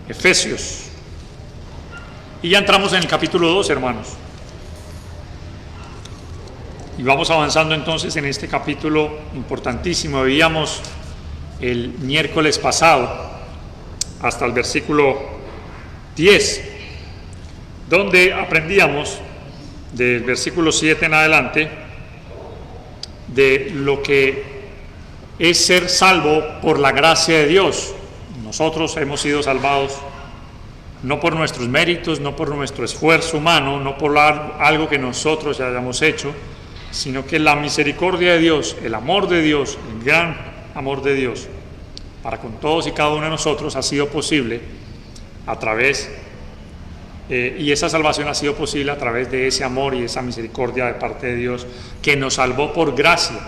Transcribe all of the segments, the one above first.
Efesios. Y ya entramos en el capítulo 2, hermanos. Y vamos avanzando entonces en este capítulo importantísimo. Veíamos el miércoles pasado hasta el versículo 10, donde aprendíamos del versículo 7 en adelante de lo que es ser salvo por la gracia de Dios. Nosotros hemos sido salvados no por nuestros méritos, no por nuestro esfuerzo humano, no por algo que nosotros hayamos hecho, sino que la misericordia de Dios, el amor de Dios, el gran amor de Dios para con todos y cada uno de nosotros ha sido posible a través y esa salvación ha sido posible a través de ese amor y esa misericordia de parte de Dios, que nos salvó por gracia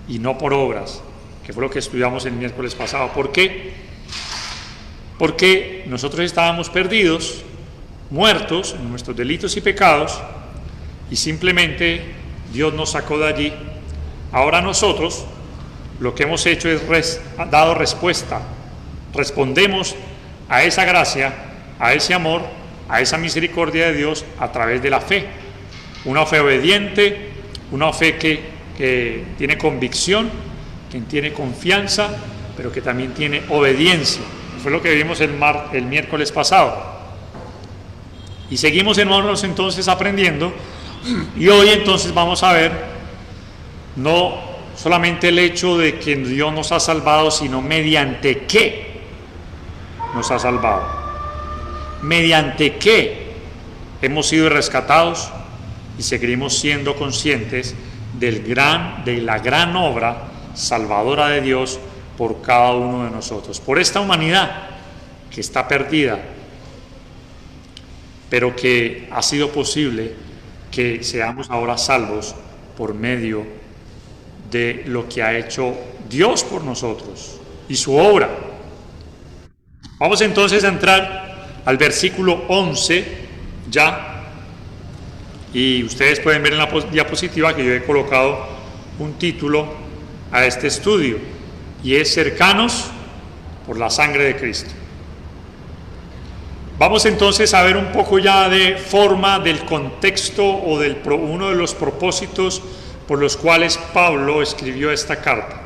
y no por obras, que fue lo que estudiamos el miércoles pasado. ¿Por qué? Porque nosotros estábamos perdidos, muertos en nuestros delitos y pecados, y simplemente Dios nos sacó de allí. Ahora nosotros lo que hemos hecho es dado respuesta, respondemos a esa gracia, a ese amor, a esa misericordia de Dios a través de la fe. Una fe obediente, una fe que tiene convicción, que tiene confianza, pero que también tiene obediencia. Fue lo que vimos el miércoles pasado. Y seguimos, hermanos, entonces aprendiendo. Y hoy entonces vamos a ver no solamente el hecho de que Dios nos ha salvado, sino mediante qué nos ha salvado. Mediante qué hemos sido rescatados y seguiremos siendo conscientes de la gran obra salvadora de Dios por cada uno de nosotros, por esta humanidad que está perdida, pero que ha sido posible que seamos ahora salvos por medio de lo que ha hecho Dios por nosotros y su obra. Vamos entonces a entrar al versículo 11 ya, y ustedes pueden ver en la diapositiva que yo he colocado un título a este estudio, y es cercanos por la sangre de Cristo. Vamos entonces a ver un poco ya de forma del contexto o uno de los propósitos por los cuales Pablo escribió esta carta.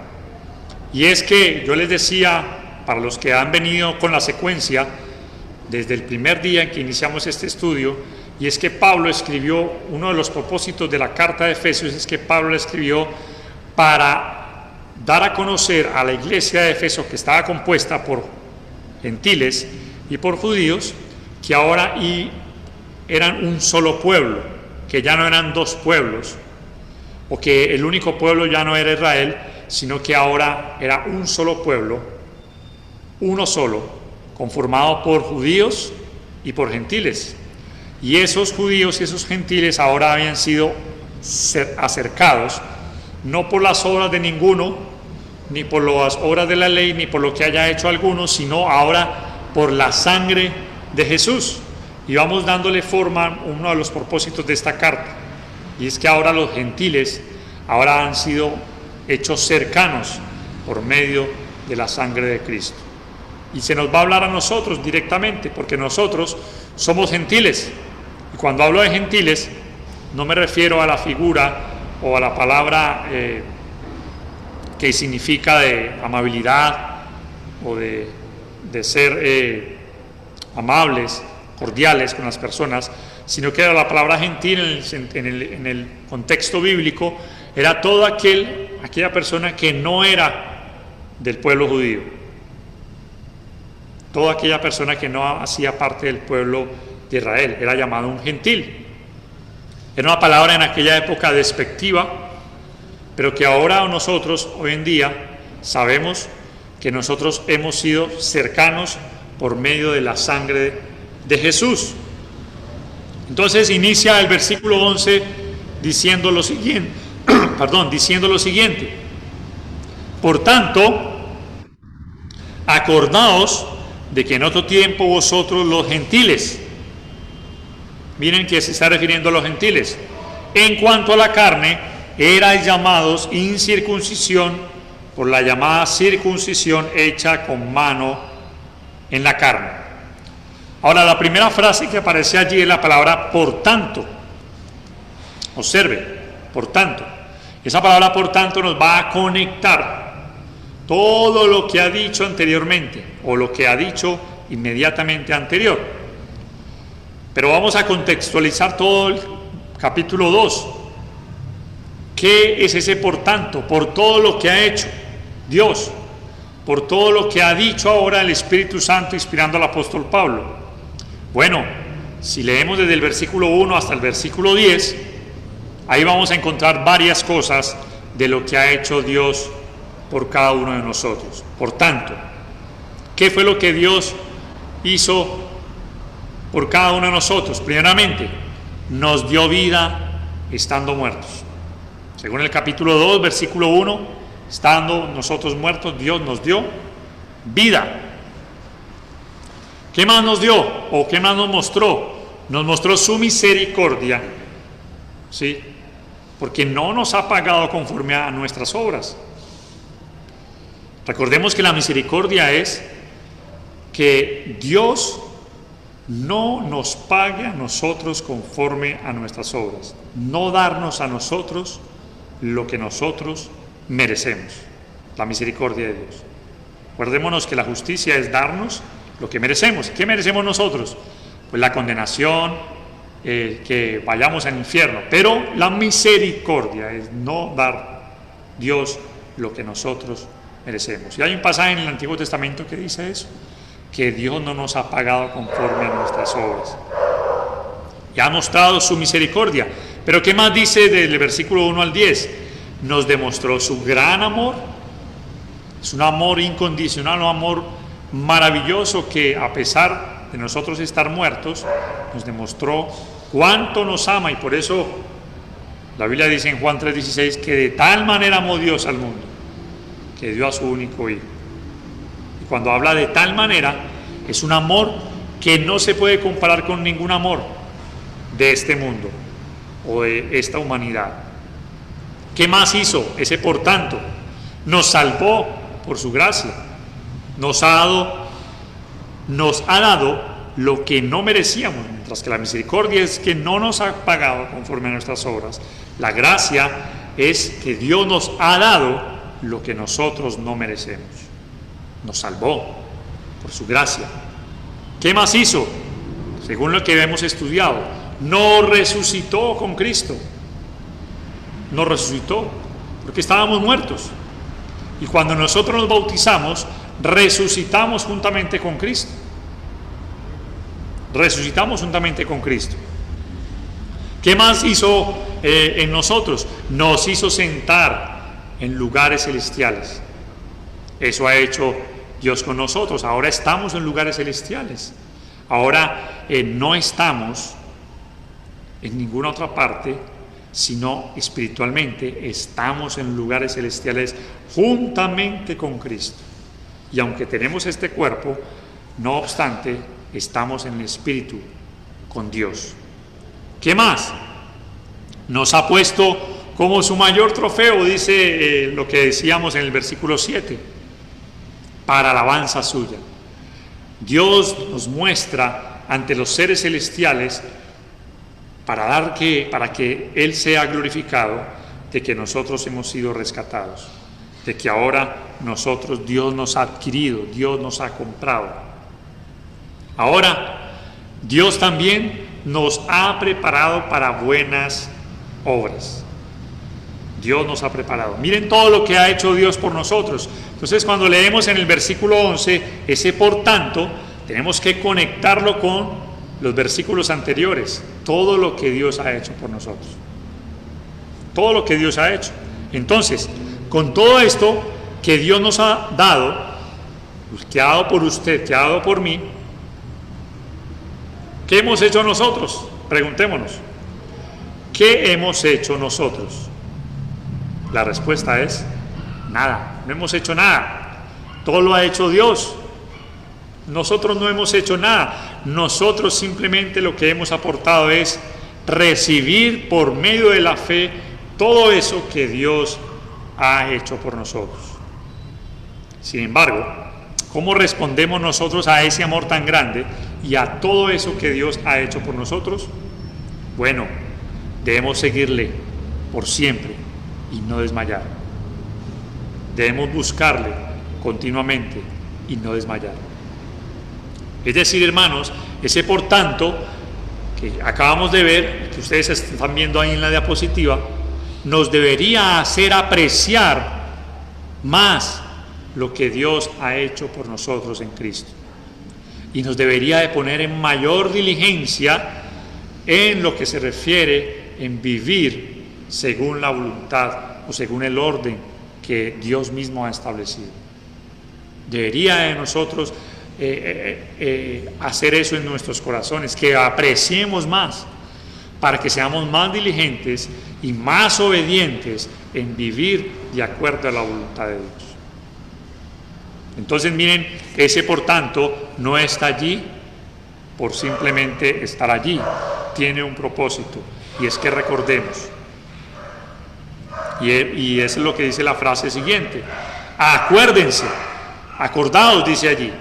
Y es que yo les decía, para los que han venido con la secuencia desde el primer día en que iniciamos este estudio, y es que Pablo escribió, uno de los propósitos de la carta de Efesios es que Pablo la escribió para dar a conocer a la iglesia de Efeso, que estaba compuesta por gentiles y por judíos, que ahora eran un solo pueblo, que ya no eran dos pueblos, o que el único pueblo ya no era Israel, sino que ahora era un solo pueblo, uno solo, conformado por judíos y por gentiles. Y esos judíos y esos gentiles ahora habían sido acercados, no por las obras de ninguno, ni por las obras de la ley, ni por lo que haya hecho alguno, sino ahora por la sangre de Jesús. Y vamos dándole forma a uno de los propósitos de esta carta, y es que ahora los gentiles ahora han sido hechos cercanos por medio de la sangre de Cristo. Y se nos va a hablar a nosotros directamente, porque nosotros somos gentiles. Y cuando hablo de gentiles, no me refiero a la figura o a la palabra que significa de amabilidad o de ser amables, cordiales con las personas, sino que era la palabra gentil en el contexto bíblico, era toda aquella persona que no era del pueblo judío. Toda aquella persona que no hacía parte del pueblo de Israel era llamado un gentil. Era una palabra en aquella época despectiva, pero que ahora nosotros, hoy en día, sabemos que nosotros hemos sido cercanos por medio de la sangre de Jesús. Entonces inicia el versículo 11 diciendo lo siguiente, por tanto, acordaos de que en otro tiempo vosotros los gentiles, miren que se está refiriendo a los gentiles, en cuanto a la carne, erais llamados incircuncisión por la llamada circuncisión hecha con mano en la carne. Ahora, la primera frase que aparece allí es la palabra por tanto. Observe, por tanto. Esa palabra por tanto nos va a conectar todo lo que ha dicho anteriormente o lo que ha dicho inmediatamente anterior. Pero vamos a contextualizar todo el capítulo 2. ¿Qué es ese por tanto? Por todo lo que ha hecho Dios, por todo lo que ha dicho ahora el Espíritu Santo inspirando al apóstol Pablo. Bueno, si leemos desde el versículo 1 hasta el versículo 10, ahí vamos a encontrar varias cosas de lo que ha hecho Dios por cada uno de nosotros. Por tanto, ¿qué fue lo que Dios hizo por cada uno de nosotros? Primeramente, nos dio vida estando muertos. Según el capítulo 2, versículo 1, estando nosotros muertos, Dios nos dio vida. ¿Qué más nos dio? ¿O qué más nos mostró? Nos mostró su misericordia, ¿sí? Porque no nos ha pagado conforme a nuestras obras. Recordemos que la misericordia es que Dios no nos pague a nosotros conforme a nuestras obras, no darnos a nosotros lo que nosotros merecemos, la misericordia de Dios. Acordémonos que la justicia es darnos lo que merecemos. ¿Qué merecemos nosotros? Pues la condenación, que vayamos al infierno, pero la misericordia es no dar Dios lo que nosotros merecemos. Y hay un pasaje en el Antiguo Testamento que dice eso, que Dios no nos ha pagado conforme a nuestras obras. Y ha mostrado su misericordia. Pero ¿qué más dice del versículo 1 al 10? Nos demostró su gran amor. Es un amor incondicional, un amor maravilloso que a pesar de nosotros estar muertos, nos demostró cuánto nos ama. Y por eso la Biblia dice en Juan 3:16 que de tal manera amó Dios al mundo, que dio a su único Hijo. Y cuando habla de tal manera, es un amor que no se puede comparar con ningún amor de este mundo o de esta humanidad. ¿Qué más hizo? Ese por tanto, nos salvó por su gracia, nos ha dado lo que no merecíamos, mientras que la misericordia es que no nos ha pagado conforme a nuestras obras. La gracia es que Dios nos ha dado lo que nosotros no merecemos. Nos salvó por su gracia. ¿Qué más hizo? Según lo que hemos estudiado, nos resucitó con Cristo. Nos resucitó porque estábamos muertos. Y cuando nosotros nos bautizamos, resucitamos juntamente con Cristo. Resucitamos juntamente con Cristo. ¿Qué más hizo en nosotros? Nos hizo sentar en lugares celestiales. Eso ha hecho Dios con nosotros. Ahora estamos en lugares celestiales. Ahora no estamos en ninguna otra parte, sino espiritualmente estamos en lugares celestiales juntamente con Cristo. Y aunque tenemos este cuerpo, no obstante, estamos en el espíritu con Dios. ¿Qué más? Nos ha puesto como su mayor trofeo, dice lo que decíamos en el versículo 7, para alabanza suya. Dios nos muestra ante los seres celestiales para que Él sea glorificado de que nosotros hemos sido rescatados, de que ahora nosotros, Dios nos ha adquirido, Dios nos ha comprado. Ahora, Dios también nos ha preparado para buenas obras. Dios nos ha preparado. Miren todo lo que ha hecho Dios por nosotros. Entonces, cuando leemos en el versículo 11, ese por tanto, tenemos que conectarlo con los versículos anteriores. Todo lo que Dios ha hecho por nosotros. Todo lo que Dios ha hecho. Entonces, con todo esto que Dios nos ha dado, que ha dado por usted, que ha dado por mí, ¿qué hemos hecho nosotros? Preguntémonos. ¿Qué hemos hecho nosotros? La respuesta es nada. No hemos hecho nada. Todo lo ha hecho Dios. Nosotros no hemos hecho nada. Nosotros simplemente lo que hemos aportado es recibir por medio de la fe todo eso que Dios ha hecho por nosotros. Sin embargo, ¿cómo respondemos nosotros a ese amor tan grande y a todo eso que Dios ha hecho por nosotros? Bueno, debemos seguirle por siempre y no desmayar. Debemos buscarle continuamente y no desmayar. Es decir, hermanos, ese por tanto que acabamos de ver, que ustedes están viendo ahí en la diapositiva, nos debería hacer apreciar más lo que Dios ha hecho por nosotros en Cristo. Y nos debería de poner en mayor diligencia en lo que se refiere en vivir según la voluntad o según el orden que Dios mismo ha establecido. Debería de nosotros hacer eso en nuestros corazones, que apreciemos más, para que seamos más diligentes y más obedientes en vivir de acuerdo a la voluntad de Dios. Entonces miren, ese por tanto no está allí por simplemente estar allí, tiene un propósito, y es que recordemos, y eso es lo que dice la frase siguiente: acuérdense, acordaos, dice allí,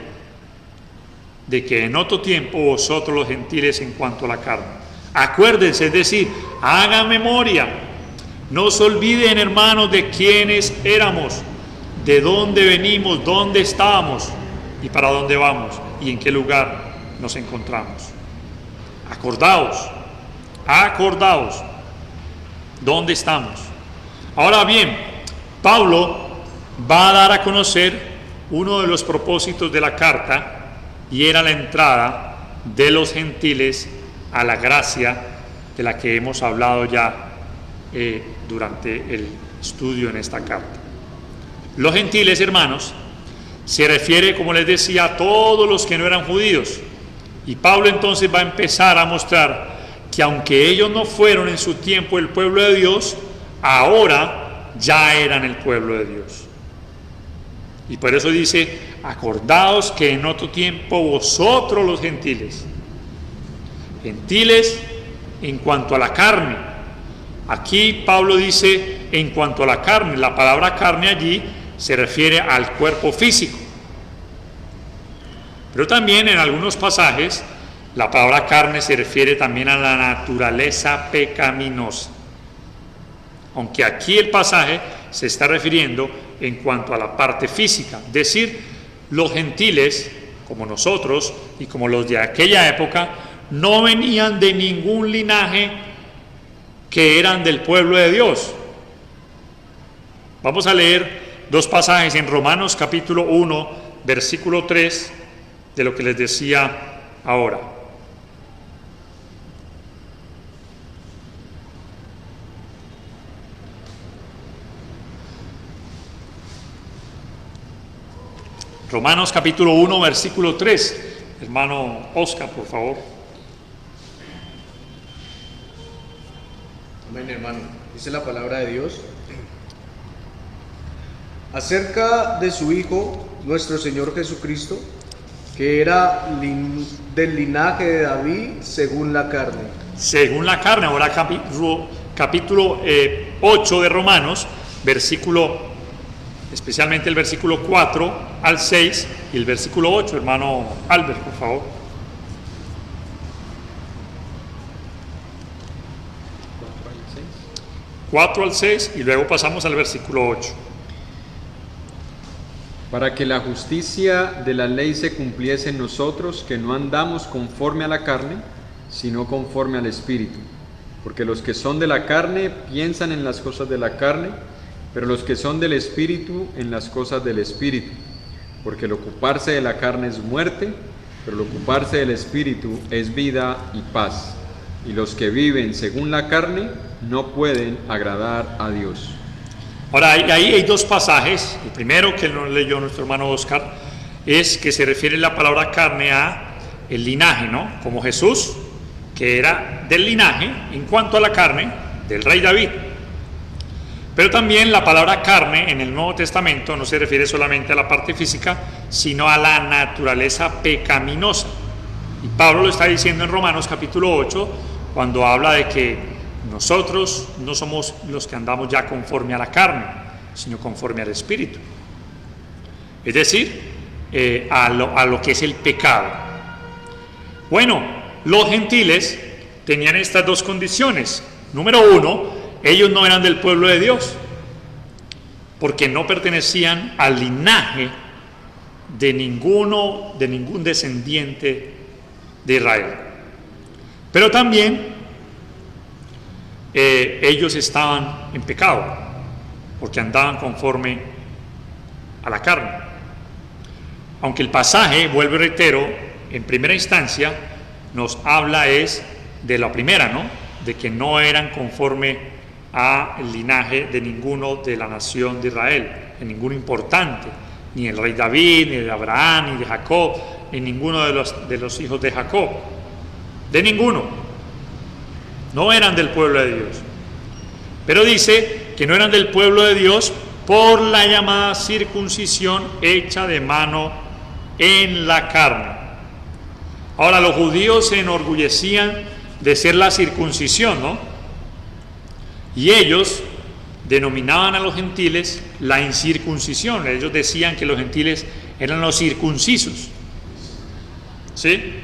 de que en otro tiempo vosotros los gentiles en cuanto a la carne. Acuérdense, es decir, hagan memoria, no se olviden, hermanos, de quiénes éramos, de dónde venimos, dónde estábamos y para dónde vamos y en qué lugar nos encontramos. Acordaos, acordaos dónde estamos. Ahora bien, Pablo va a dar a conocer uno de los propósitos de la carta, y era la entrada de los gentiles a la gracia de la que hemos hablado ya durante el estudio en esta carta. Los gentiles, hermanos, se refiere, como les decía, a todos los que no eran judíos. Y Pablo entonces va a empezar a mostrar que aunque ellos no fueron en su tiempo el pueblo de Dios, ahora ya eran el pueblo de Dios. Y por eso dice: acordaos que en otro tiempo vosotros los gentiles en cuanto a la carne. Aquí Pablo dice en cuanto a la carne. La palabra carne allí se refiere al cuerpo físico, pero también en algunos pasajes la palabra carne se refiere también a la naturaleza pecaminosa, aunque aquí el pasaje se está refiriendo en cuanto a la parte física, es decir, los gentiles, como nosotros y como los de aquella época, no venían de ningún linaje que eran del pueblo de Dios. Vamos a leer dos pasajes en Romanos capítulo 1, versículo 3, de lo que les decía ahora. Romanos capítulo 1, versículo 3. Hermano Oscar, por favor. Amén, hermano. Dice la palabra de Dios acerca de su Hijo, nuestro Señor Jesucristo, que era del linaje de David según la carne. Según la carne. Ahora capítulo 8 de Romanos, especialmente el versículo 4 al 6 y el versículo 8, hermano Albert, por favor. 4 al 6 y luego pasamos al versículo 8. Para que la justicia de la ley se cumpliese en nosotros, que no andamos conforme a la carne, sino conforme al Espíritu. Porque los que son de la carne piensan en las cosas de la carne, pero los que son del Espíritu en las cosas del Espíritu. Porque el ocuparse de la carne es muerte, pero el ocuparse del Espíritu es vida y paz. Y los que viven según la carne no pueden agradar a Dios. Ahora, ahí hay dos pasajes. El primero, que nos leyó nuestro hermano Oscar, es que se refiere la palabra carne a el linaje, ¿no? Como Jesús, que era del linaje, en cuanto a la carne, del rey David. Pero también la palabra carne en el Nuevo Testamento no se refiere solamente a la parte física, sino a la naturaleza pecaminosa. Y Pablo lo está diciendo en Romanos capítulo 8, cuando habla de que nosotros no somos los que andamos ya conforme a la carne, sino conforme al Espíritu. Es decir, a lo que es el pecado. Bueno, los gentiles tenían estas dos condiciones. Número uno, ellos no eran del pueblo de Dios, porque no pertenecían al linaje de ningún descendiente de Israel. Pero también ellos estaban en pecado, porque andaban conforme a la carne. Aunque el pasaje, vuelvo y reitero, en primera instancia nos habla es de la primera, ¿no? De que no eran conforme al linaje de ninguno de la nación de Israel, de ninguno importante, ni el rey David, ni de Abraham, ni de Jacob, ni ninguno de los hijos de Jacob, de ninguno. No eran del pueblo de Dios. Pero dice que no eran del pueblo de Dios por la llamada circuncisión hecha de mano en la carne. Ahora, los judíos se enorgullecían de ser la circuncisión, ¿no? Y ellos denominaban a los gentiles la incircuncisión. Ellos decían que los gentiles eran los circuncisos, ¿sí?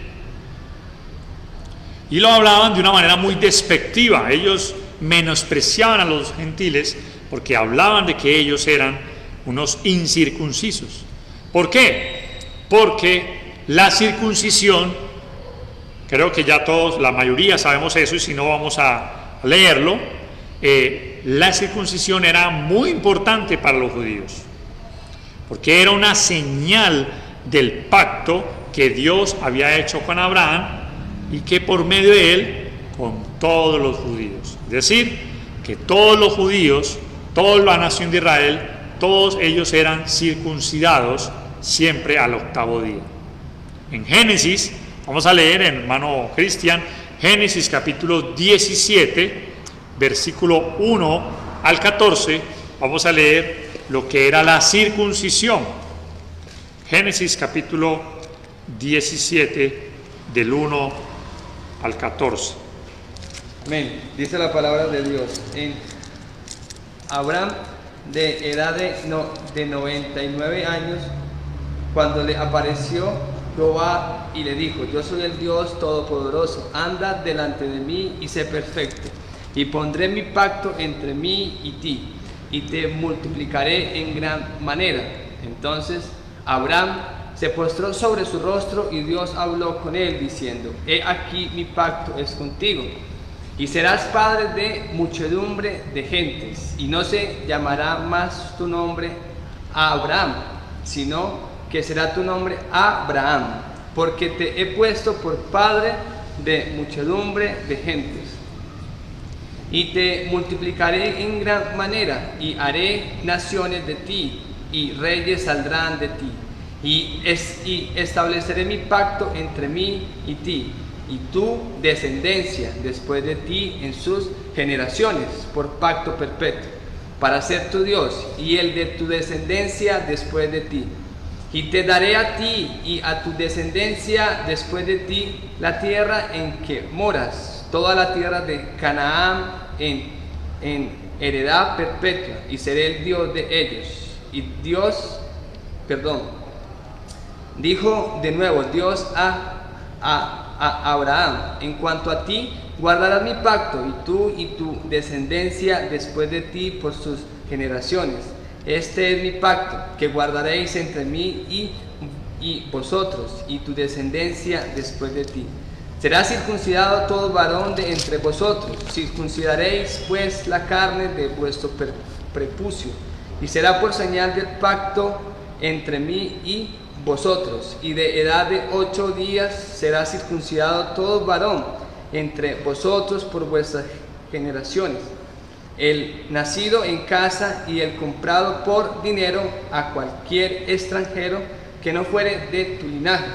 Y lo hablaban de una manera muy despectiva. Ellos menospreciaban a los gentiles porque hablaban de que ellos eran unos incircuncisos. ¿Por qué? Porque la circuncisión, creo que ya todos, la mayoría sabemos eso, y si no vamos a leerlo, la circuncisión era muy importante para los judíos, porque era una señal del pacto que Dios había hecho con Abraham y que por medio de él con todos los judíos. Es decir, que todos los judíos, toda la nación de Israel, todos ellos eran circuncidados siempre al octavo día. En Génesis, vamos a leer, hermano Cristian, Génesis capítulo 17, versículo 1 al 14, vamos a leer lo que era la circuncisión. Génesis capítulo 17, del 1 al 14. Amén. Dice la palabra de Dios. En Abraham, de edad de 99 años, cuando le apareció Jehová y le dijo: yo soy el Dios Todopoderoso, anda delante de mí y sé perfecto, y pondré mi pacto entre mí y ti, y te multiplicaré en gran manera. Entonces Abraham se postró sobre su rostro, y Dios habló con él diciendo: he aquí mi pacto es contigo, y serás padre de muchedumbre de gentes, y no se llamará más tu nombre Abraham, sino que será tu nombre Abraham, porque te he puesto por padre de muchedumbre de gentes. Y te multiplicaré en gran manera, y haré naciones de ti, y reyes saldrán de ti. Y estableceré mi pacto entre mí y ti, y tu descendencia después de ti en sus generaciones, por pacto perpetuo, para ser tu Dios, y el de tu descendencia después de ti. Y te daré a ti y a tu descendencia después de ti la tierra en que moras, toda la tierra de Canaán en heredad perpetua, y seré el Dios de ellos. Y dijo de nuevo Dios a Abraham: en cuanto a ti, guardarás mi pacto, y tú y tu descendencia después de ti por sus generaciones. Este es mi pacto que guardaréis entre mí y vosotros, y tu descendencia después de ti. Será circuncidado todo varón de entre vosotros. Circuncidaréis pues la carne de vuestro prepucio, y será por señal del pacto entre mí y vosotros. Y de edad de 8 días será circuncidado todo varón entre vosotros por vuestras generaciones, el nacido en casa y el comprado por dinero a cualquier extranjero que no fuere de tu linaje.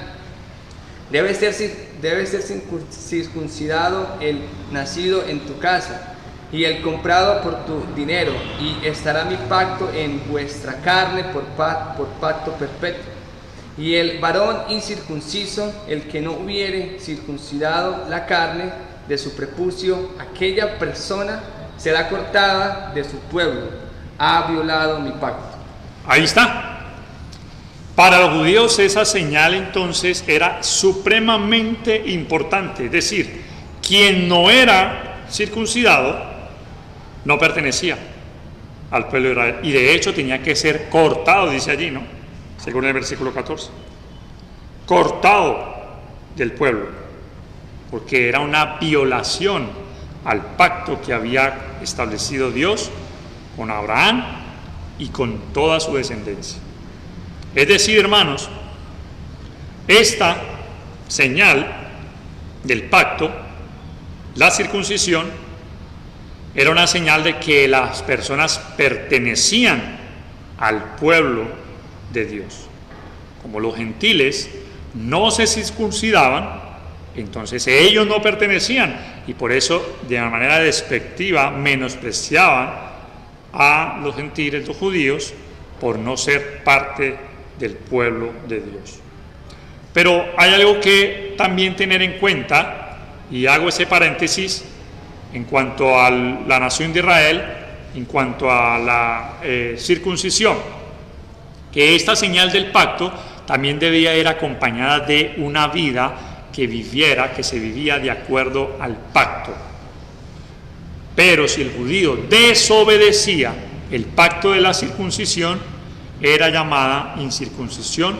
Debe ser circuncidado el nacido en tu casa y el comprado por tu dinero, y estará mi pacto en vuestra carne por pacto perpetuo. Y el varón incircunciso, el que no hubiere circuncidado la carne de su prepucio, aquella persona será cortada de su pueblo, ha violado mi pacto. Ahí está. Para los judíos esa señal entonces era supremamente importante, es decir, quien no era circuncidado no pertenecía al pueblo de Israel y de hecho tenía que ser cortado, dice allí, ¿no? Según el versículo 14, cortado del pueblo, porque era una violación al pacto que había establecido Dios con Abraham y con toda su descendencia. Es decir, hermanos, esta señal del pacto, la circuncisión, era una señal de que las personas pertenecían al pueblo de Dios. Como los gentiles no se circuncidaban, entonces ellos no pertenecían y por eso de una manera despectiva menospreciaban a los gentiles, los judíos, por no ser parte del pueblo de Dios. Pero hay algo que también tener en cuenta, y hago ese paréntesis en cuanto a la nación de Israel, en cuanto a la circuncisión, que esta señal del pacto también debía ir acompañada de una vida que se vivía de acuerdo al pacto. Pero si el judío desobedecía el pacto de la circuncisión, era llamada incircuncisión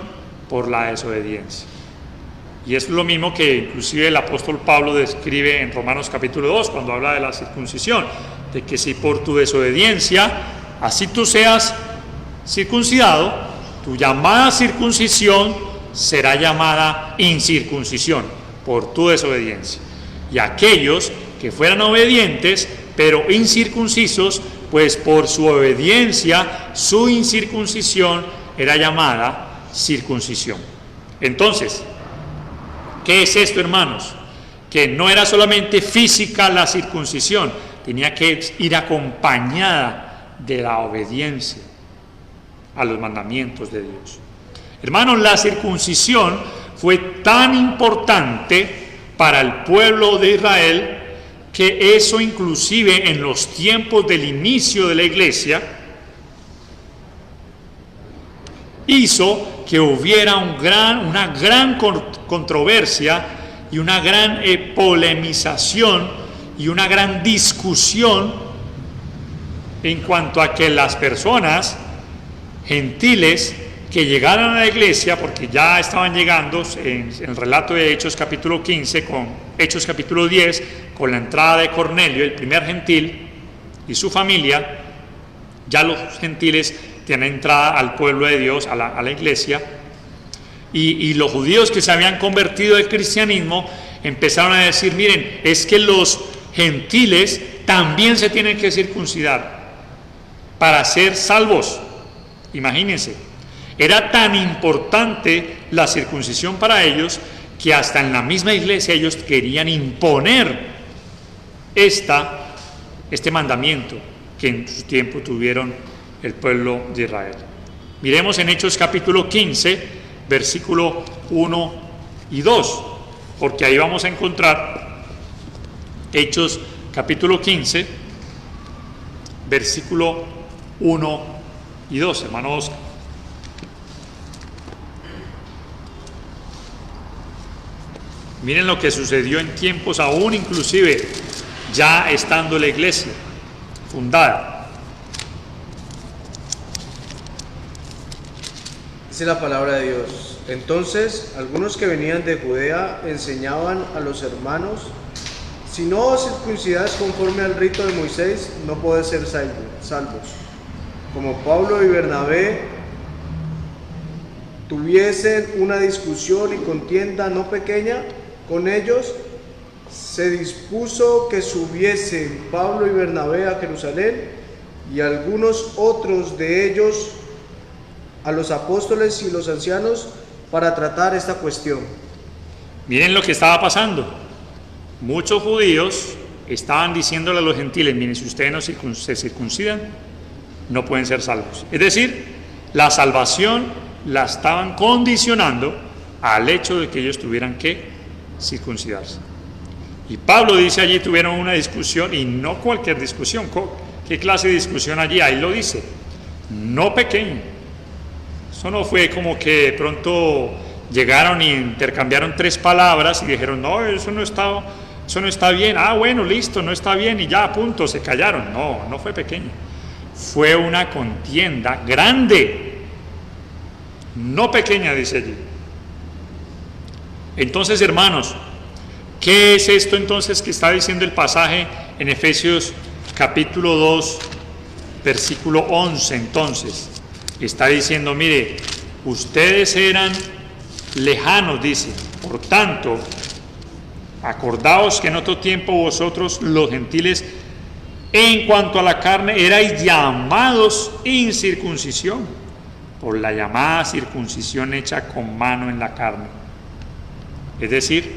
por la desobediencia. Y es lo mismo que inclusive el apóstol Pablo describe en Romanos capítulo 2, cuando habla de la circuncisión, de que si por tu desobediencia, así tú seas circuncidado, tu llamada circuncisión será llamada incircuncisión por tu desobediencia. Y aquellos que fueran obedientes, pero incircuncisos, pues por su obediencia, su incircuncisión era llamada circuncisión. Entonces, ¿qué es esto, hermanos? Que no era solamente física la circuncisión, tenía que ir acompañada de la obediencia a los mandamientos de Dios. Hermanos, la circuncisión fue tan importante para el pueblo de Israel que eso inclusive en los tiempos del inicio de la iglesia hizo que hubiera una gran controversia y una gran polemización y una gran discusión en cuanto a que las personas gentiles que llegaran a la iglesia, porque ya estaban llegando en el relato de Hechos capítulo 15 con Hechos capítulo 10, con la entrada de Cornelio, el primer gentil, y su familia, ya los gentiles tienen entrada al pueblo de Dios, a la iglesia, y los judíos que se habían convertido al cristianismo empezaron a decir, miren, es que los gentiles también se tienen que circuncidar para ser salvos. Imagínense, era tan importante la circuncisión para ellos que hasta en la misma iglesia ellos querían imponer este mandamiento que en su tiempo tuvieron el pueblo de Israel. Miremos en Hechos capítulo 15, versículo 1 y 2, porque ahí vamos a encontrar Hechos capítulo 15, versículo 1 y 2, hermanos. Miren lo que sucedió en tiempos aún inclusive ya estando la iglesia fundada. Dice la palabra de Dios: entonces algunos que venían de Judea enseñaban a los hermanos: si no os circuncidáis conforme al rito de Moisés, no podéis ser salvos. Como Pablo y Bernabé tuviesen una discusión y contienda no pequeña con ellos, se dispuso que subiesen Pablo y Bernabé a Jerusalén, y algunos otros de ellos a los apóstoles y los ancianos para tratar esta cuestión. Miren lo que estaba pasando. Muchos judíos estaban diciéndole a los gentiles: miren, si ustedes no se circuncidan, no pueden ser salvos. Es decir, la salvación la estaban condicionando al hecho de que ellos tuvieran que circuncidarse. Y Pablo dice allí, tuvieron una discusión, y no cualquier discusión. ¿Qué clase de discusión allí? Ahí lo dice, no pequeña. Eso no fue como que de pronto llegaron y intercambiaron 3 palabras y dijeron, no, eso no está bien. Ah, bueno, listo, no está bien, y ya, punto, se callaron. No, no fue pequeño. Fue una contienda grande, no pequeña, dice allí. Entonces, hermanos, ¿qué es esto entonces que está diciendo el pasaje en Efesios capítulo 2, versículo 11? Entonces, está diciendo, mire, ustedes eran lejanos, dice, por tanto, acordaos que en otro tiempo vosotros, los gentiles, en cuanto a la carne, erais llamados incircuncisión, por la llamada circuncisión hecha con mano en la carne. Es decir,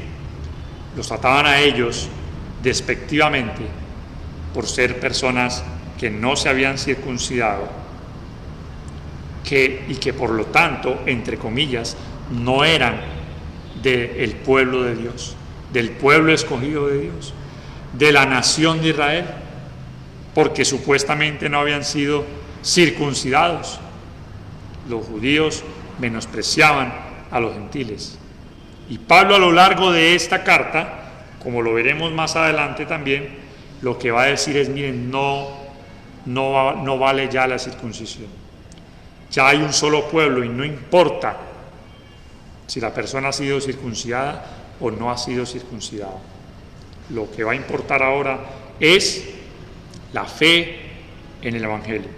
los trataban a ellos despectivamente por ser personas que no se habían circuncidado, y que por lo tanto, entre comillas, no eran del pueblo de Dios, del pueblo escogido de Dios, de la nación de Israel, porque supuestamente no habían sido circuncidados. Los judíos menospreciaban a los gentiles. Y Pablo, a lo largo de esta carta, como lo veremos más adelante también, lo que va a decir es, miren, no vale ya la circuncisión. Ya hay un solo pueblo y no importa si la persona ha sido circuncidada o no ha sido circuncidada. Lo que va a importar ahora es la fe en el Evangelio,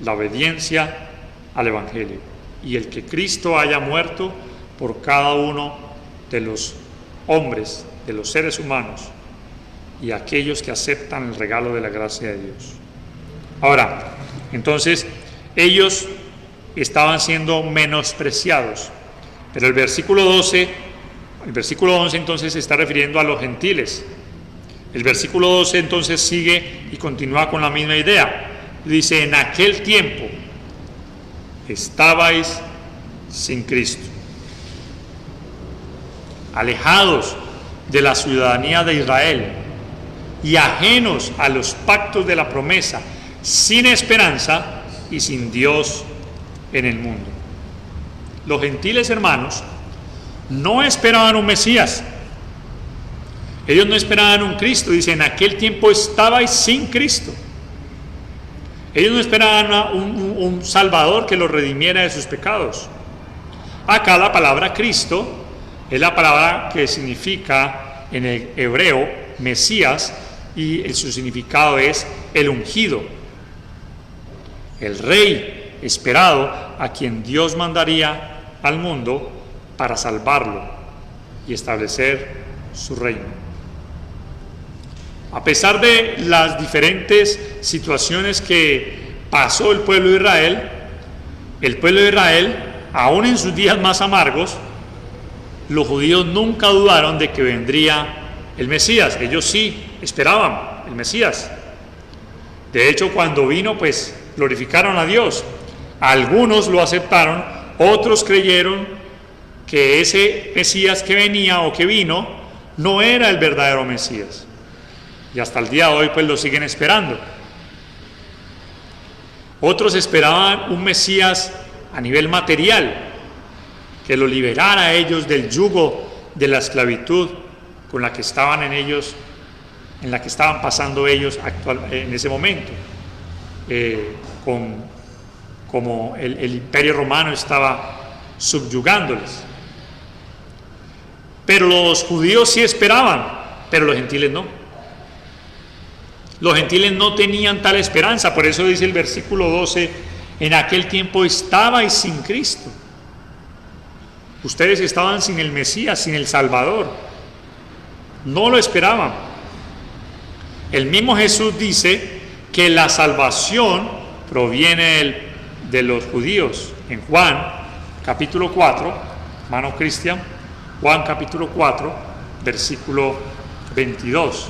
la obediencia al Evangelio, y el que Cristo haya muerto por cada uno de los hombres, de los seres humanos, y aquellos que aceptan el regalo de la gracia de Dios. Ahora, entonces, ellos estaban siendo menospreciados, pero el versículo 11 entonces se está refiriendo a los gentiles. El versículo 12 entonces sigue y continúa con la misma idea. Dice, en aquel tiempo estabais sin Cristo, alejados de la ciudadanía de Israel y ajenos a los pactos de la promesa, sin esperanza y sin Dios en el mundo. Los gentiles, hermanos, no esperaban un Mesías. Ellos no esperaban un Cristo. Dice, en aquel tiempo estabais sin Cristo. Ellos no esperaban un Salvador que los redimiera de sus pecados. Acá la palabra Cristo es la palabra que significa en el hebreo Mesías, y su significado es el ungido, el rey esperado a quien Dios mandaría al mundo para salvarlo y establecer su reino. A pesar de las diferentes situaciones que pasó el pueblo de Israel, aún en sus días más amargos, los judíos nunca dudaron de que vendría el Mesías. Ellos sí esperaban el Mesías. De hecho, cuando vino, pues glorificaron a Dios. Algunos lo aceptaron, otros creyeron que ese Mesías que venía o que vino no era el verdadero Mesías. Y hasta el día de hoy pues lo siguen esperando. Otros esperaban un Mesías a nivel material, que lo liberara a ellos del yugo de la esclavitud con la que estaban en la que estaban pasando ellos en ese momento, como el imperio romano estaba subyugándoles. Pero los judíos sí esperaban, pero los gentiles no. Los gentiles no tenían tal esperanza. Por eso dice el versículo 12, en aquel tiempo estabais sin Cristo. Ustedes estaban sin el Mesías, sin el Salvador. No lo esperaban. El mismo Jesús dice que la salvación proviene de los judíos. En Juan capítulo 4, hermano Cristian, Juan capítulo 4, versículo 22.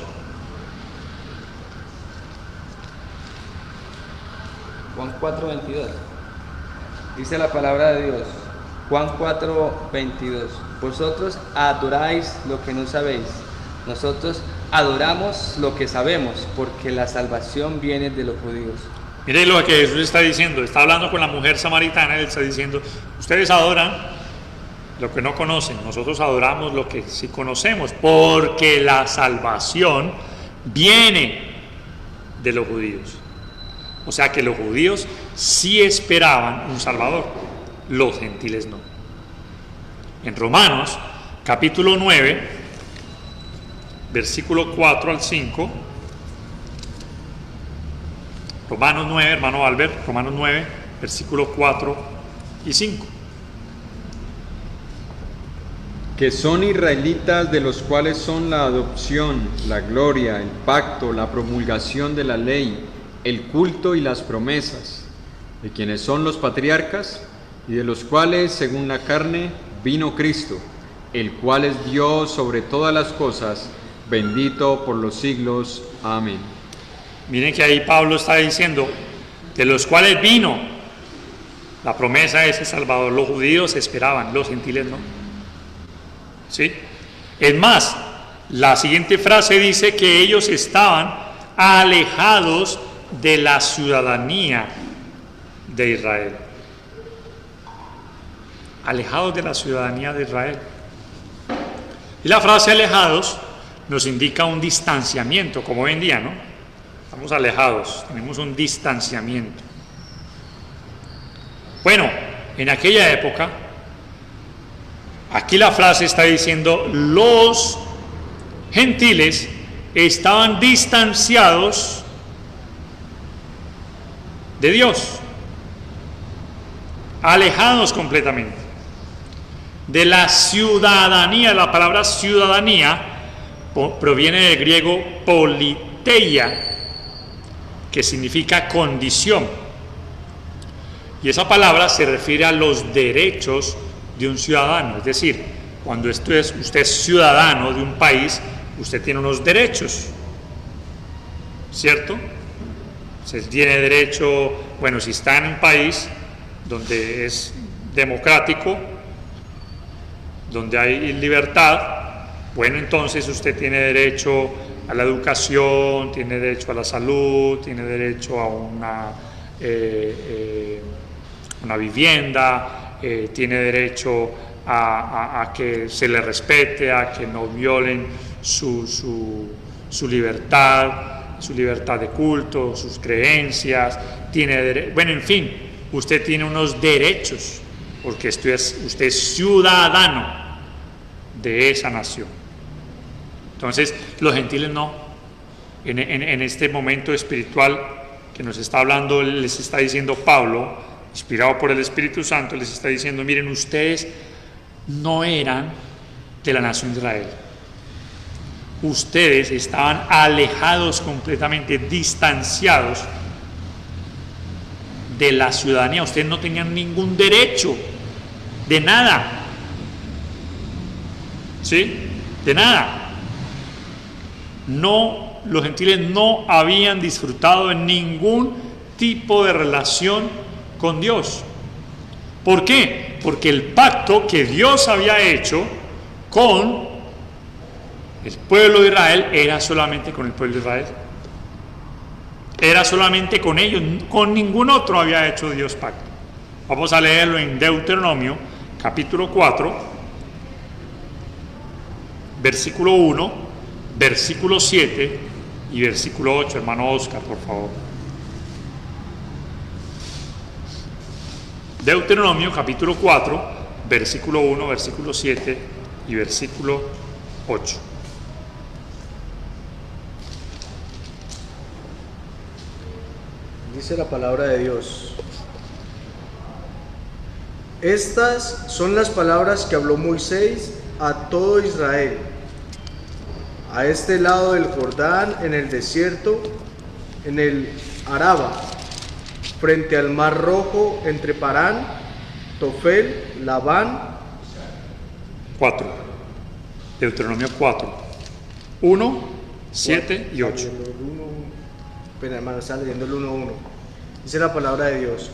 Juan 4, 22. Dice la palabra de Dios. Juan 4, 22. Vosotros adoráis lo que no sabéis. Nosotros adoramos lo que sabemos, porque la salvación viene de los judíos. Mire lo que Jesús está diciendo, está hablando con la mujer samaritana, él está diciendo, ustedes adoran lo que no conocen, nosotros adoramos lo que sí conocemos, porque la salvación viene de los judíos. O sea que los judíos sí esperaban un Salvador, los gentiles no. En Romanos, capítulo 9, versículo 4 al 5, Romanos 9, hermano Albert, Romanos 9, versículos 4 y 5. Que son israelitas, de los cuales son la adopción, la gloria, el pacto, la promulgación de la ley, el culto y las promesas, de quienes son los patriarcas, y de los cuales, según la carne, vino Cristo, el cual es Dios sobre todas las cosas, bendito por los siglos. Amén. Miren que ahí Pablo está diciendo, de los cuales vino la promesa de ese Salvador. Los judíos esperaban, los gentiles no. ¿Sí? Es más, la siguiente frase dice que ellos estaban alejados de la ciudadanía de Israel. Alejados de la ciudadanía de Israel. Y la frase alejados nos indica un distanciamiento, como hoy en día, ¿no? Estamos alejados, tenemos un distanciamiento. Bueno, en aquella época, aquí la frase está diciendo, los gentiles estaban distanciados de Dios, alejados completamente de la ciudadanía. La palabra ciudadanía proviene del griego politeia, que significa condición, y esa palabra se refiere a los derechos de un ciudadano. Es decir, cuando usted es ciudadano de un país, usted tiene unos derechos, ¿cierto? Usted tiene derecho, bueno, si está en un país donde es democrático, donde hay libertad, bueno, entonces usted tiene derecho a la educación, tiene derecho a la salud, tiene derecho a una vivienda, tiene derecho a que se le respete, a que no violen su libertad de culto, sus creencias, bueno, en fin, usted tiene unos derechos, porque usted es ciudadano de esa nación. Entonces, los gentiles no. En este momento espiritual que nos está hablando, les está diciendo Pablo, inspirado por el Espíritu Santo, les está diciendo, miren, ustedes no eran de la nación de Israel. Ustedes estaban alejados completamente, distanciados de la ciudadanía. Ustedes no tenían ningún derecho de nada. ¿Sí? De nada. No, los gentiles no habían disfrutado de ningún tipo de relación con Dios. ¿Por qué? Porque el pacto que Dios había hecho con el pueblo de Israel era solamente con el pueblo de Israel. Era solamente con ellos, con ningún otro había hecho Dios pacto. Vamos a leerlo en Deuteronomio, capítulo 4, versículo 1, versículo 7 y versículo 8, hermano Oscar, por favor. Deuteronomio, capítulo 4, versículo 1, versículo 7 y versículo 8. Dice la palabra de Dios: estas son las palabras que habló Moisés a todo Israel, a este lado del Jordán, en el desierto, en el Araba, frente al mar Rojo, entre Parán, Tofel, Labán. 4. Deuteronomio 4, 1, 7 y 8. Pero hermano, está leyendo el 1:1. Dice la palabra de Dios: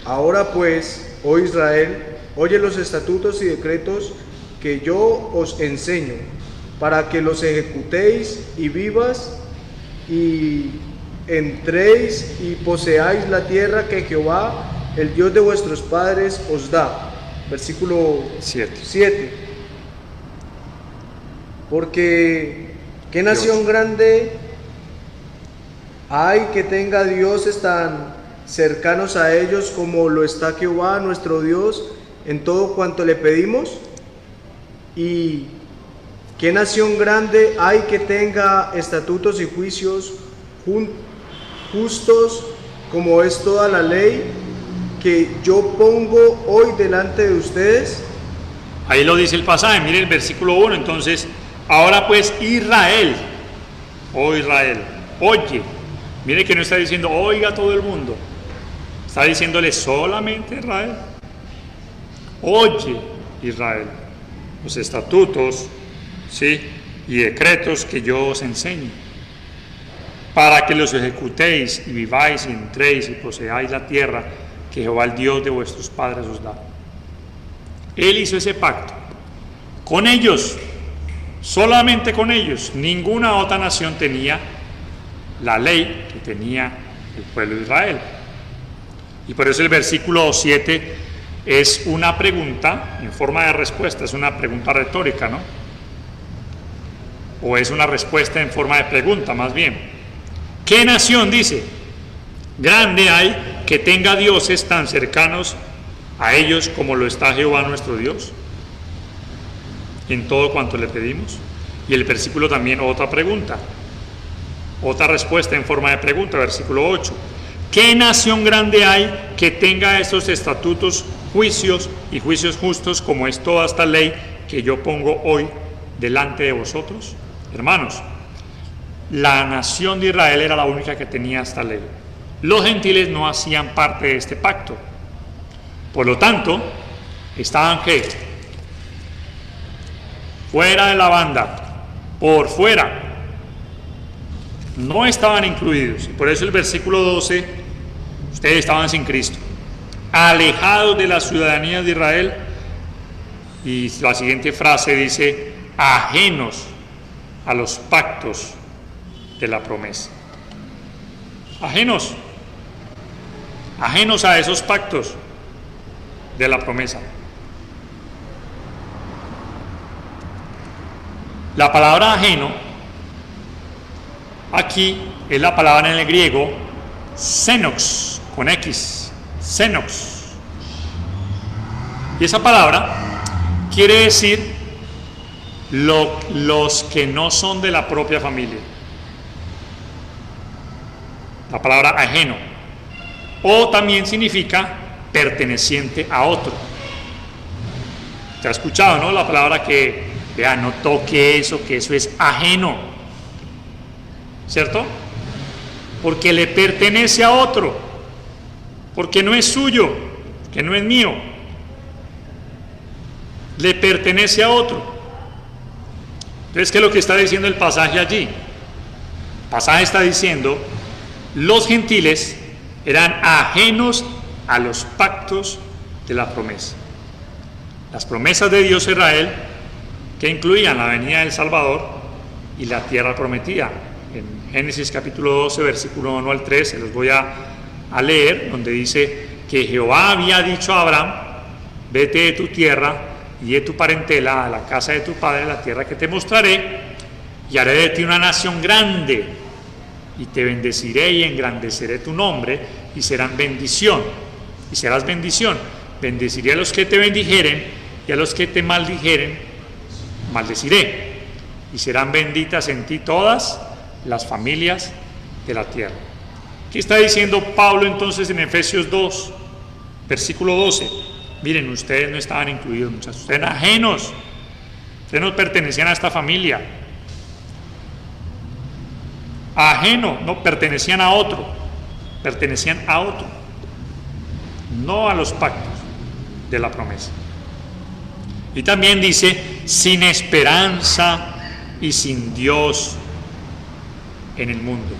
ahora pues, oh Israel, oye los estatutos y decretos que yo os enseño, para que los ejecutéis y vivas, y entréis y poseáis la tierra que Jehová, el Dios de vuestros padres, os da. Versículo 7. Porque ¿qué nación grande hay que tenga dioses tan cercanos a ellos como lo está Jehová nuestro Dios en todo cuanto le pedimos? ¿Y qué nación grande hay que tenga estatutos y juicios justos como es toda la ley que yo pongo hoy delante de ustedes? Ahí lo dice el pasaje, mire el versículo 1. Entonces, ahora pues Israel, oh Israel, oye, mire que no está diciendo oiga todo el mundo, está diciéndole solamente Israel. Oye Israel, los estatutos, ¿sí?, y decretos que yo os enseño, para que los ejecutéis y viváis y entréis y poseáis la tierra que Jehová el Dios de vuestros padres os da. Él hizo ese pacto con ellos, solamente con ellos. Ninguna otra nación tenía la ley que tenía el pueblo de Israel. Y por eso el versículo 7 es una pregunta en forma de respuesta, es una pregunta retórica, ¿no? O es una respuesta en forma de pregunta, más bien. ¿Qué nación, dice, grande hay que tenga dioses tan cercanos a ellos como lo está Jehová nuestro Dios en todo cuanto le pedimos? Y el versículo también otra pregunta, otra respuesta en forma de pregunta, versículo 8. ¿Qué nación grande hay que tenga estos estatutos, juicios y juicios justos como es toda esta ley que yo pongo hoy delante de vosotros? Hermanos, la nación de Israel era la única que tenía esta ley. Los gentiles no hacían parte de este pacto. Por lo tanto, estaban ¿qué? Fuera de la banda, por fuera. No estaban incluidos. Y por eso el versículo 12, ustedes estaban sin Cristo, alejados de la ciudadanía de Israel. Y la siguiente frase dice, ajenos a los pactos de la promesa. Ajenos a esos pactos de la promesa. La palabra ajeno aquí es la palabra en el griego xenox, con X, xenox. Y esa palabra quiere decir los que no son de la propia familia. La palabra ajeno. O también significa perteneciente a otro. ¿Te has escuchado, no? La palabra que, vea, no toque eso, que eso es ajeno. ¿Cierto? Porque le pertenece a otro. Porque no es suyo, que no es mío. Le pertenece a otro. Entonces, ¿qué es lo que está diciendo el pasaje allí? El pasaje está diciendo, los gentiles eran ajenos a los pactos de la promesa. Las promesas de Dios a Israel, que incluían la venida del Salvador y la tierra prometida. En Génesis capítulo 12, versículo 1 al 3, se los voy a leer, donde dice que Jehová había dicho a Abraham, vete de tu tierra y de tu parentela a la casa de tu padre, la tierra que te mostraré, y haré de ti una nación grande, y te bendeciré y engrandeceré tu nombre, y serán bendición, y serás bendición. Bendeciré a los que te bendijeren, y a los que te maldijeren, maldeciré, y serán benditas en ti todas las familias de la tierra. ¿Qué está diciendo Pablo entonces en Efesios 2, versículo 12? Miren, ustedes no estaban incluidos, muchachos, ustedes eran ajenos, ustedes no pertenecían a esta familia. Ajeno, no, pertenecían a otro, no a los pactos de la promesa. Y también dice, sin esperanza y sin Dios en el mundo.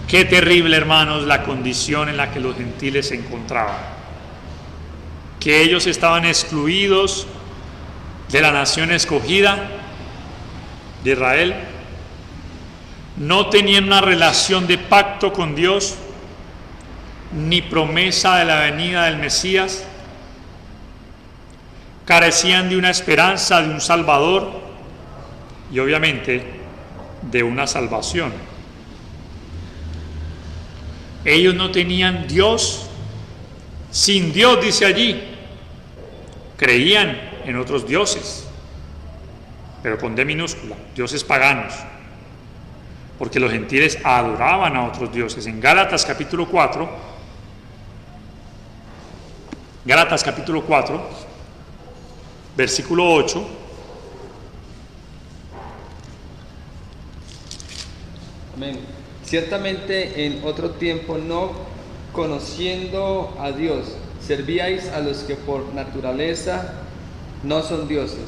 Qué terrible, hermanos, la condición en la que los gentiles se encontraban. Que ellos estaban excluidos de la nación escogida de Israel, no tenían una relación de pacto con Dios, ni promesa de la venida del Mesías, carecían de una esperanza, de un Salvador y obviamente de una salvación. Ellos no tenían Dios. Sin Dios, dice allí, creían en otros dioses, pero con D minúscula, dioses paganos, porque los gentiles adoraban a otros dioses. En Gálatas capítulo 4, versículo 8, amén. Ciertamente en otro tiempo, no conociendo a Dios, servíais a los que por naturaleza no son dioses.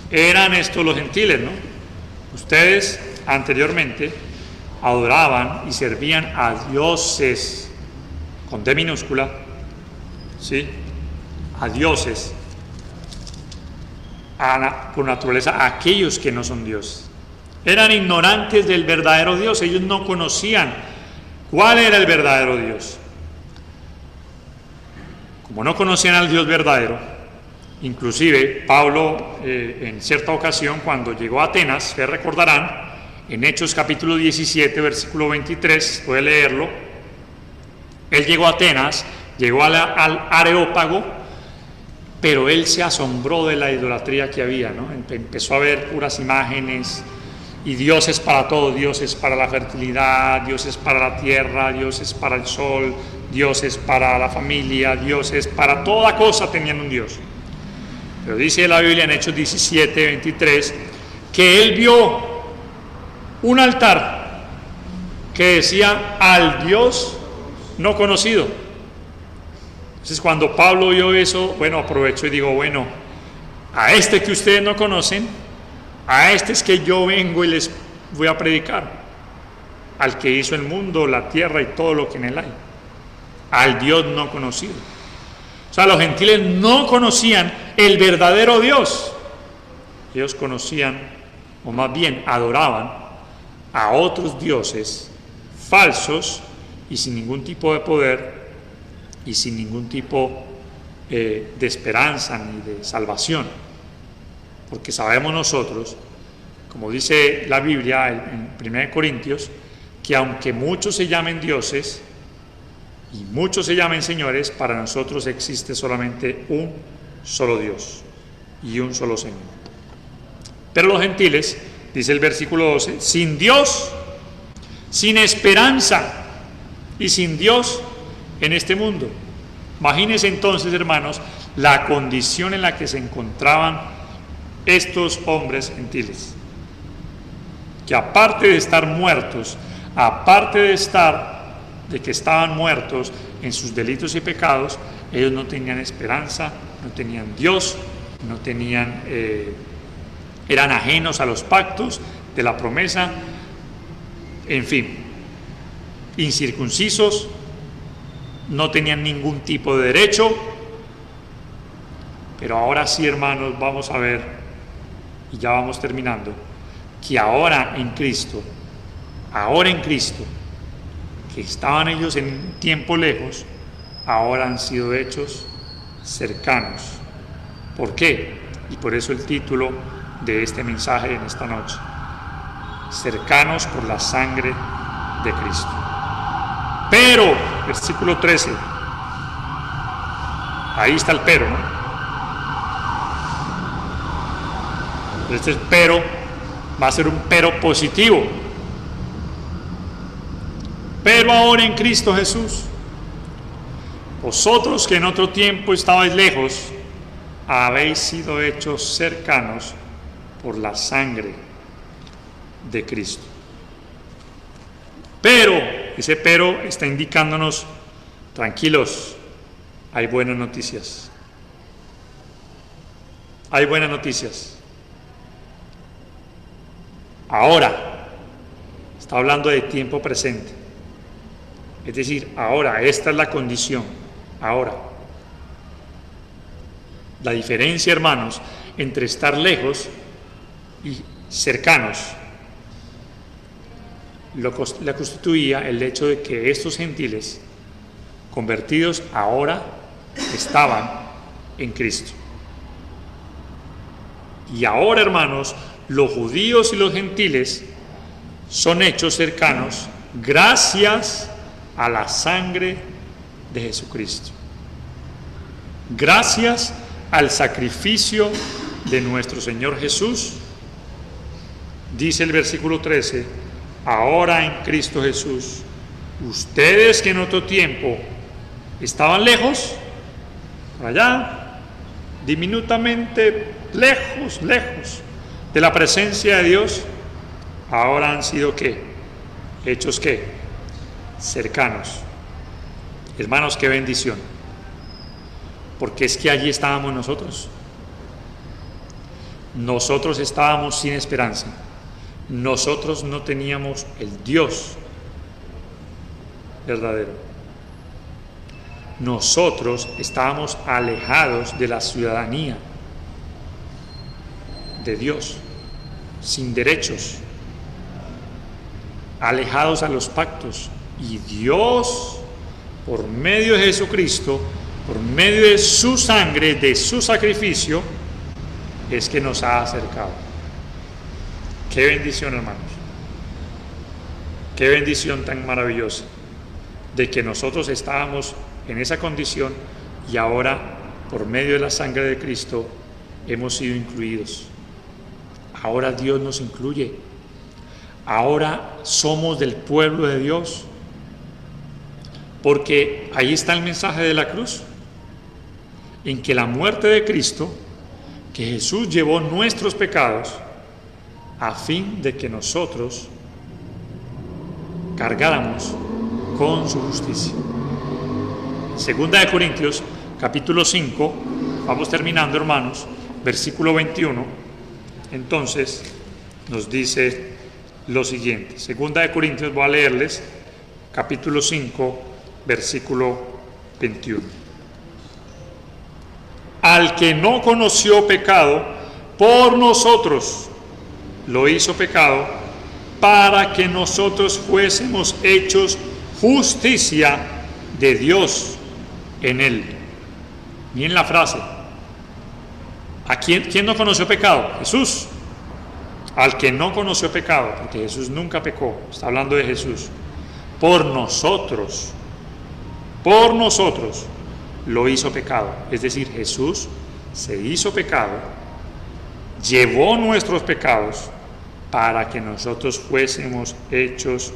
Eran estos los gentiles, ¿no? Ustedes anteriormente adoraban y servían a dioses, con D minúscula, ¿sí? A dioses, por naturaleza, a aquellos que no son dioses. Eran ignorantes del verdadero Dios. Ellos no conocían cuál era el verdadero Dios. Como no conocían al Dios verdadero, inclusive Pablo en cierta ocasión cuando llegó a Atenas, ustedes recordarán, en Hechos capítulo 17, versículo 23, puede leerlo, él llegó a Atenas, llegó al Areópago, pero él se asombró de la idolatría que había, ¿no? Empezó a ver puras imágenes y dioses para todo, dioses para la fertilidad, dioses para la tierra, dioses para el sol, dioses para la familia, dioses para toda cosa tenían un Dios. Pero dice la Biblia en Hechos 17, 23, que él vio un altar que decía al Dios no conocido. Entonces cuando Pablo vio eso, bueno, aprovecho y digo, bueno, a este que ustedes no conocen, a este es que yo vengo y les voy a predicar, al que hizo el mundo, la tierra y todo lo que en él hay, al Dios no conocido. O sea, los gentiles no conocían el verdadero Dios. Ellos conocían, o más bien adoraban, a otros dioses falsos y sin ningún tipo de poder y sin ningún tipo de esperanza ni de salvación. Porque sabemos nosotros, como dice la Biblia en 1 Corintios, que aunque muchos se llamen dioses y muchos se llamen señores, para nosotros existe solamente un solo Dios y un solo Señor. Pero los gentiles, dice el versículo 12, sin Dios, sin esperanza y sin Dios en este mundo. Imagínense entonces, hermanos, la condición en la que se encontraban estos hombres gentiles, que aparte de estar muertos, aparte de que estaban muertos en sus delitos y pecados, ellos no tenían esperanza, no tenían Dios, no tenían, eran ajenos a los pactos de la promesa, en fin, incircuncisos, no tenían ningún tipo de derecho. Pero ahora sí, hermanos, vamos a ver, y ya vamos terminando, que ahora en Cristo, que estaban ellos en un tiempo lejos, ahora han sido hechos cercanos. ¿Por qué? Y por eso el título de este mensaje en esta noche: cercanos por la sangre de Cristo. Pero, versículo 13, ahí está el pero, ¿no? Este pero va a ser un pero positivo. Pero ahora en Cristo Jesús, vosotros que en otro tiempo estabais lejos, habéis sido hechos cercanos por la sangre de Cristo. Pero, ese pero está indicándonos, tranquilos, hay buenas noticias. Hay buenas noticias. Ahora, está hablando de tiempo presente. Es decir, ahora, esta es la condición, ahora. La diferencia, hermanos, entre estar lejos y cercanos la constituía el hecho de que estos gentiles convertidos ahora estaban en Cristo. Y ahora, hermanos, los judíos y los gentiles son hechos cercanos gracias a la sangre de Jesucristo. Gracias al sacrificio de nuestro Señor Jesús. Dice el versículo 13, ahora en Cristo Jesús, ustedes que en otro tiempo estaban lejos, por allá, diminutamente lejos de la presencia de Dios, ahora han sido ¿qué? Hechos ¿qué? Cercanos. Hermanos, qué bendición, porque es que allí estábamos nosotros. Nosotros estábamos sin esperanza. Nosotros no teníamos el Dios verdadero. Nosotros estábamos alejados de la ciudadanía de Dios, sin derechos, alejados a los pactos. Y Dios, por medio de Jesucristo, por medio de su sangre, de su sacrificio, es que nos ha acercado. Qué bendición, hermanos. Qué bendición tan maravillosa de que nosotros estábamos en esa condición y ahora, por medio de la sangre de Cristo, hemos sido incluidos. Ahora Dios nos incluye. Ahora somos del pueblo de Dios. Porque ahí está el mensaje de la cruz, en que la muerte de Cristo, que Jesús llevó nuestros pecados, a fin de que nosotros cargáramos con su justicia. Segunda de Corintios, capítulo 5, vamos terminando, hermanos, versículo 21, entonces nos dice lo siguiente. Segunda de Corintios, voy a leerles, capítulo 5, versículo 21. Al que no conoció pecado, por nosotros lo hizo pecado, para que nosotros fuésemos hechos justicia de Dios en él. Miren la frase. ¿A quién no conoció pecado? Jesús. Al que no conoció pecado, porque Jesús nunca pecó, está hablando de Jesús. Por nosotros lo hizo pecado. Es decir, Jesús se hizo pecado, llevó nuestros pecados para que nosotros fuésemos hechos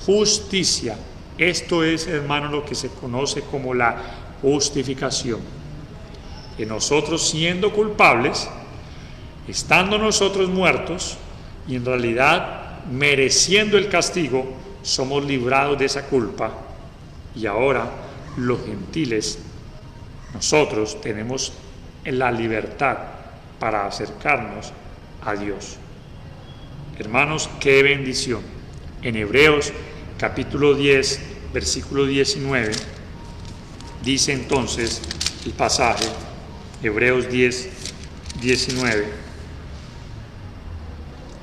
justicia. Esto es, hermano, lo que se conoce como la justificación. Que nosotros, siendo culpables, estando nosotros muertos y en realidad mereciendo el castigo, somos librados de esa culpa. Y ahora los gentiles, nosotros tenemos la libertad para acercarnos a Dios. Hermanos, qué bendición. En Hebreos capítulo 10, versículo 19, dice entonces el pasaje, Hebreos 10, 19.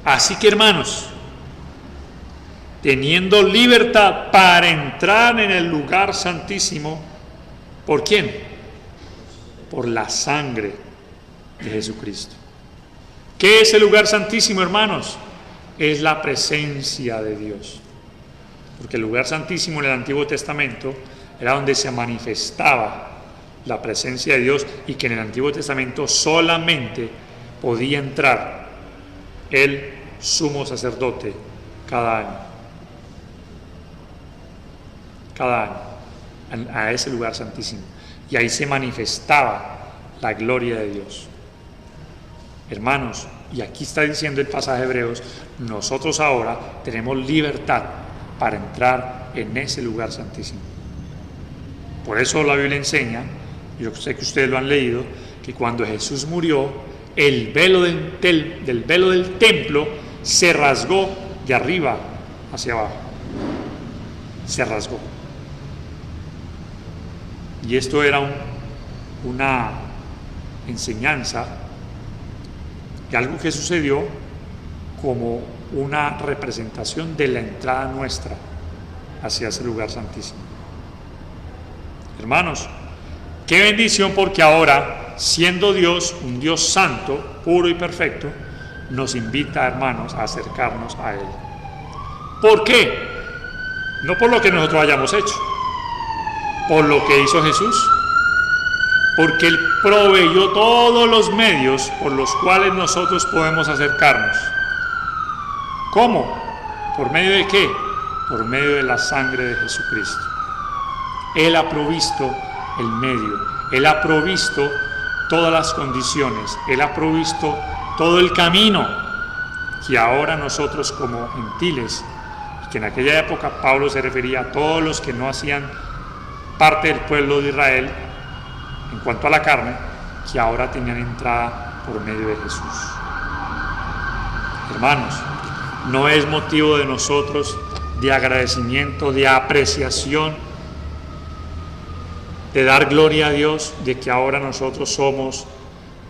Así que, hermanos, teniendo libertad para entrar en el lugar santísimo, ¿por quién? Por la sangre de Jesucristo. ¿Qué es el lugar santísimo, hermanos? Es la presencia de Dios. Porque el lugar santísimo en el Antiguo Testamento era donde se manifestaba la presencia de Dios, y que en el Antiguo Testamento solamente podía entrar el sumo sacerdote cada año a ese lugar santísimo, y ahí se manifestaba la gloria de Dios. Hermanos, y aquí está diciendo el pasaje de Hebreos, nosotros ahora tenemos libertad para entrar en ese lugar santísimo. Por eso la Biblia enseña, yo sé que ustedes lo han leído, que cuando Jesús murió, el velo del velo del templo se rasgó de arriba hacia abajo. Se rasgó. Y esto era una enseñanza de algo que sucedió como una representación de la entrada nuestra hacia ese lugar santísimo. Hermanos, qué bendición, porque ahora, siendo Dios, un Dios santo, puro y perfecto, nos invita, hermanos, a acercarnos a Él. ¿Por qué? No por lo que nosotros hayamos hecho, por lo que hizo Jesús, porque Él proveyó todos los medios por los cuales nosotros podemos acercarnos. ¿Cómo? ¿Por medio de qué? Por medio de la sangre de Jesucristo. Él ha provisto el medio, Él ha provisto todas las condiciones, Él ha provisto todo el camino que ahora nosotros como gentiles, que en aquella época Pablo se refería a todos los que no hacían parte del pueblo de Israel en cuanto a la carne, que ahora tenían entrada por medio de Jesús. Hermanos, no es motivo de nosotros de agradecimiento, de apreciación, de dar gloria a Dios de que ahora nosotros somos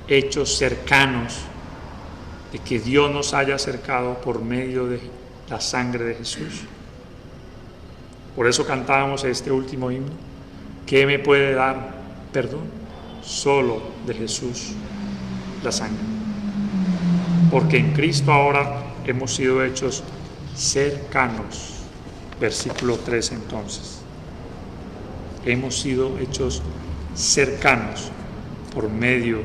hechos cercanos, de que Dios nos haya acercado por medio de la sangre de Jesús. Por eso cantábamos este último himno: ¿qué me puede dar perdón? Solo de Jesús la sangre. Porque en Cristo ahora hemos sido hechos cercanos. Versículo 3 entonces. Hemos sido hechos cercanos por medio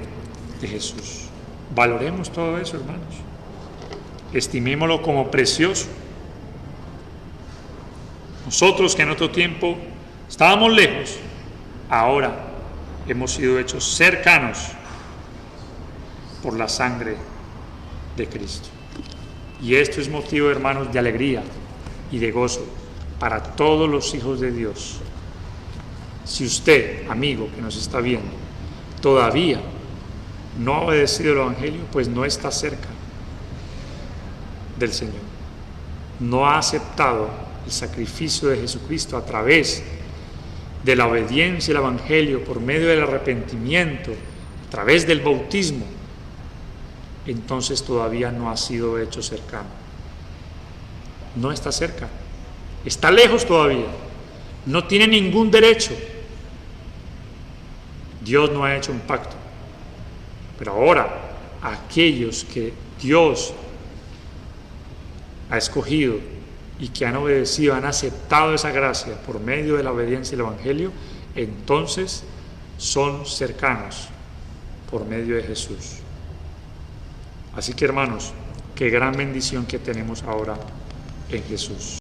de Jesús. Valoremos todo eso, hermanos. Estimémoslo como precioso. Nosotros que en otro tiempo estábamos lejos, ahora hemos sido hechos cercanos por la sangre de Cristo. Y esto es motivo, hermanos, de alegría y de gozo para todos los hijos de Dios. Si usted, amigo que nos está viendo, todavía no ha obedecido el Evangelio, pues no está cerca del Señor. No ha aceptado el sacrificio de Jesucristo a través de la obediencia al Evangelio, por medio del arrepentimiento, a través del bautismo, entonces todavía no ha sido hecho cercano. No está cerca, está lejos todavía, no tiene ningún derecho. Dios no ha hecho un pacto, pero ahora aquellos que Dios ha escogido y que han obedecido, han aceptado esa gracia por medio de la obediencia al Evangelio, entonces son cercanos por medio de Jesús. Así que, hermanos, qué gran bendición que tenemos ahora en Jesús.